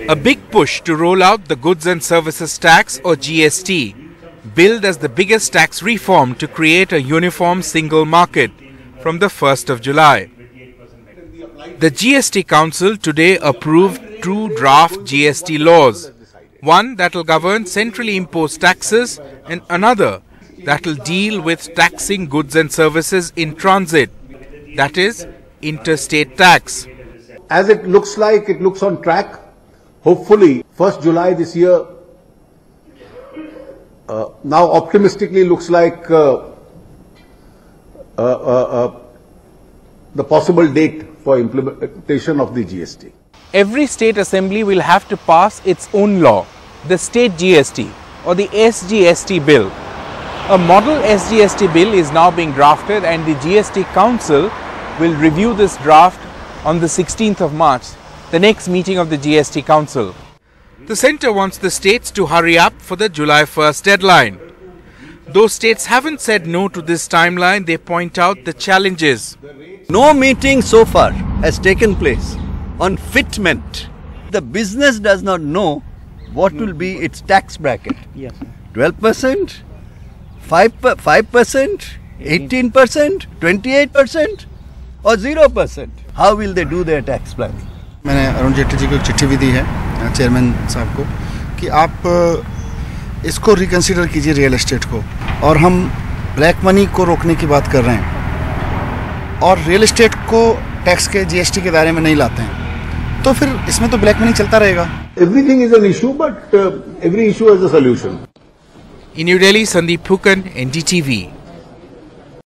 A big push to roll out the Goods and Services Tax or GST, billed as the biggest tax reform to create a uniform single market from the 1st of July. The GST Council today approved two draft GST laws, one that will govern centrally imposed taxes and another that will deal with taxing goods and services in transit, that is, interstate tax. As it looks on track. Hopefully, 1st July this year, now optimistically looks like the possible date for implementation of the GST. Every state assembly will have to pass its own law, the state GST or the SGST bill. A model SGST bill is now being drafted and the GST Council will review this draft on the 16th of March, the next meeting of the GST Council. The centre wants the states to hurry up for the July 1st deadline. Though states haven't said no to this timeline, they point out the challenges. No meeting so far has taken place on fitment. The business does not know what will be its tax bracket. 12%, 5%, 18%, 28% or 0%. How will they do their tax planning? मैंने अरुण जेटली जी को एक चिट्ठी भी दी है chairman साहब को कि आप इसको रिकंसीडर कीजिए रियल एस्टेट को, और हम ब्लैक मनी को रोकने की बात कर रहे हैं और रियल एस्टेट को टैक्स के जीएसटी के दायरे में नहीं लाते हैं, तो फिर इसमें तो ब्लैक मनी चलता रहेगा. Everything is an issue, but every issue has a solution. In New Delhi, Sandeep Phukan, NDTV.